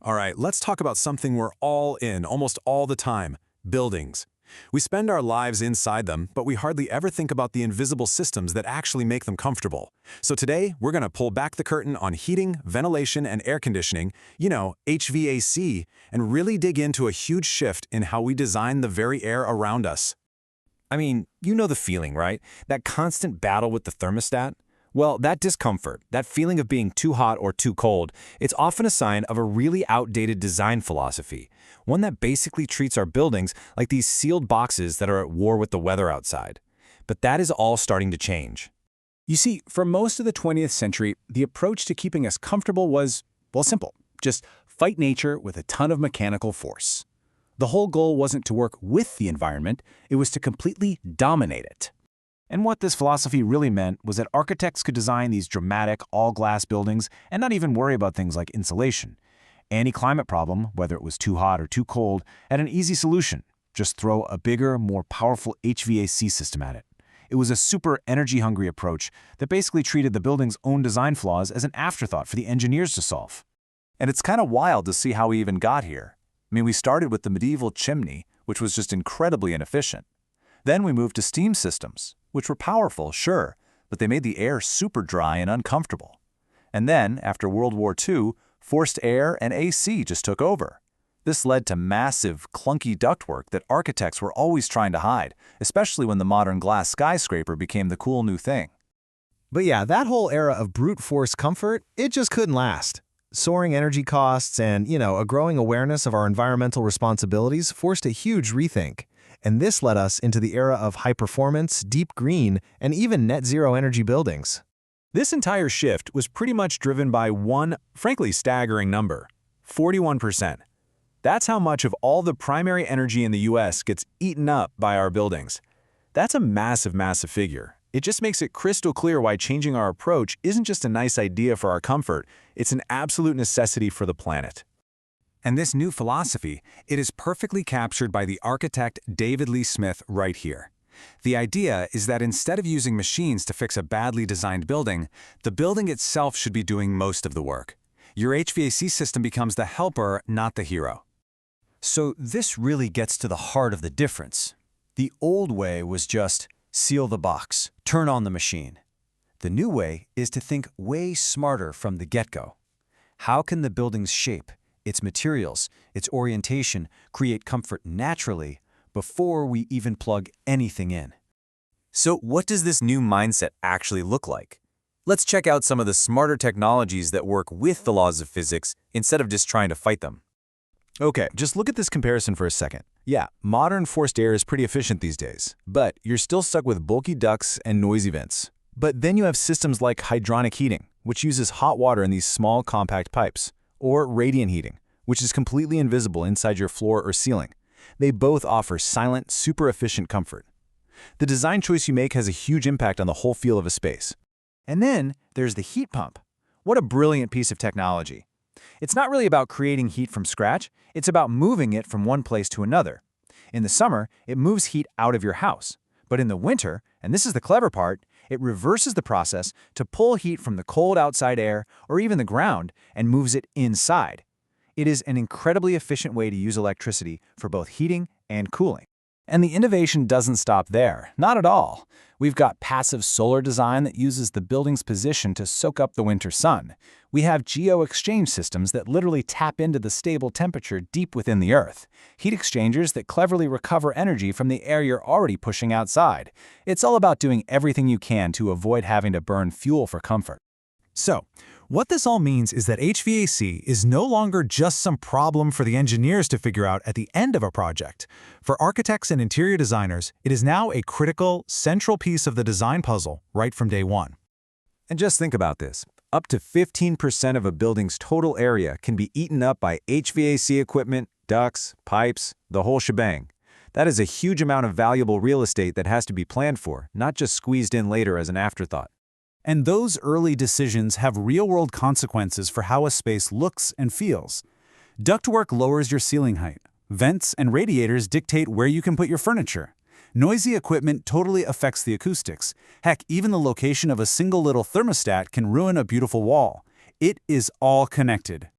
All right, let's talk about something we're all in almost all the time, buildings. We spend our lives inside them, but we hardly ever think about the invisible systems that actually make them comfortable. So today, we're going to pull back the curtain on heating, ventilation, and air conditioning, HVAC, and really dig into a huge shift in how we design the very air around us. I mean, you know the feeling, right? That constant battle with the thermostat? Well, that discomfort, that feeling of being too hot or too cold, it's often a sign of a really outdated design philosophy, one that basically treats our buildings like these sealed boxes that are at war with the weather outside. But that is all starting to change. You see, for most of the 20th century, the approach to keeping us comfortable was, well, simple. Just fight nature with a ton of mechanical force. The whole goal wasn't to work with the environment, it was to completely dominate it. And what this philosophy really meant was that architects could design these dramatic, all-glass buildings and not even worry about things like insulation. Any climate problem, whether it was too hot or too cold, had an easy solution. Just throw a bigger, more powerful HVAC system at it. It was a super energy-hungry approach that basically treated the building's own design flaws as an afterthought for the engineers to solve. And it's kind of wild to see how we even got here. I mean, we started with the medieval chimney, which was just incredibly inefficient. Then we moved to steam systems, which were powerful, sure, but they made the air super dry and uncomfortable. And then, after World War II, forced air and AC just took over. This led to massive, clunky ductwork that architects were always trying to hide, especially when the modern glass skyscraper became the cool new thing. But yeah, that whole era of brute force comfort, it just couldn't last. Soaring energy costs and, a growing awareness of our environmental responsibilities forced a huge rethink. And this led us into the era of high-performance, deep green, and even net-zero energy buildings. This entire shift was pretty much driven by one, frankly staggering number, 41%. That's how much of all the primary energy in the US gets eaten up by our buildings. That's a massive, massive figure. It just makes it crystal clear why changing our approach isn't just a nice idea for our comfort, it's an absolute necessity for the planet. And this new philosophy, it is perfectly captured by the architect David Lee Smith right here. The idea is that instead of using machines to fix a badly designed building, the building itself should be doing most of the work. Your HVAC system becomes the helper, not the hero. So this really gets to the heart of the difference. The old way was just seal the box, turn on the machine. The new way is to think way smarter from the get-go. How can the building's shape, its materials, its orientation create comfort naturally before we even plug anything in? So what does this new mindset actually look like? Let's check out some of the smarter technologies that work with the laws of physics instead of just trying to fight them. Okay, just look at this comparison for a second. Yeah, modern forced air is pretty efficient these days, but you're still stuck with bulky ducts and noisy vents. But then you have systems like hydronic heating, which uses hot water in these small compact pipes, or radiant heating, which is completely invisible inside your floor or ceiling. They both offer silent, super efficient comfort. The design choice you make has a huge impact on the whole feel of a space. And then there's the heat pump. What a brilliant piece of technology. It's not really about creating heat from scratch, it's about moving it from one place to another. In the summer, it moves heat out of your house. But in the winter, and this is the clever part, it reverses the process to pull heat from the cold outside air or even the ground and moves it inside. It is an incredibly efficient way to use electricity for both heating and cooling. And the innovation doesn't stop there, not at all. We've got passive solar design that uses the building's position to soak up the winter sun. We have geo-exchange systems that literally tap into the stable temperature deep within the earth. Heat exchangers that cleverly recover energy from the air you're already pushing outside. It's all about doing everything you can to avoid having to burn fuel for comfort. So, what this all means is that HVAC is no longer just some problem for the engineers to figure out at the end of a project. For architects and interior designers, it is now a critical, central piece of the design puzzle right from day one. And just think about this. Up to 15% of a building's total area can be eaten up by HVAC equipment, ducts, pipes, the whole shebang. That is a huge amount of valuable real estate that has to be planned for, not just squeezed in later as an afterthought. And those early decisions have real-world consequences for how a space looks and feels. Ductwork lowers your ceiling height. Vents and radiators dictate where you can put your furniture. Noisy equipment totally affects the acoustics. Heck, even the location of a single little thermostat can ruin a beautiful wall. It is all connected.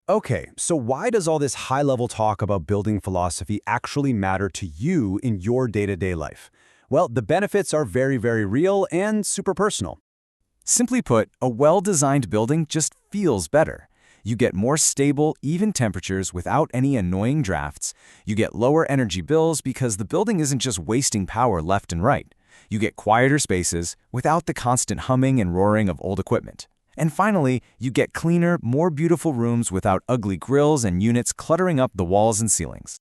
Okay, so why does all this high-level talk about building philosophy actually matter to you in your day-to-day life? Well, the benefits are very, very real and super personal. Simply put, a well-designed building just feels better. You get more stable, even temperatures without any annoying drafts. You get lower energy bills because the building isn't just wasting power left and right. You get quieter spaces without the constant humming and roaring of old equipment. And finally, you get cleaner, more beautiful rooms without ugly grills and units cluttering up the walls and ceilings.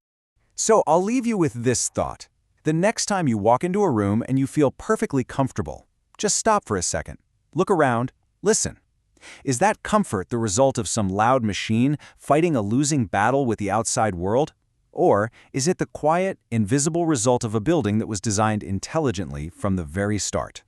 So I'll leave you with this thought. The next time you walk into a room and you feel perfectly comfortable, just stop for a second. Look around, listen. Is that comfort the result of some loud machine fighting a losing battle with the outside world? Or is it the quiet, invisible result of a building that was designed intelligently from the very start?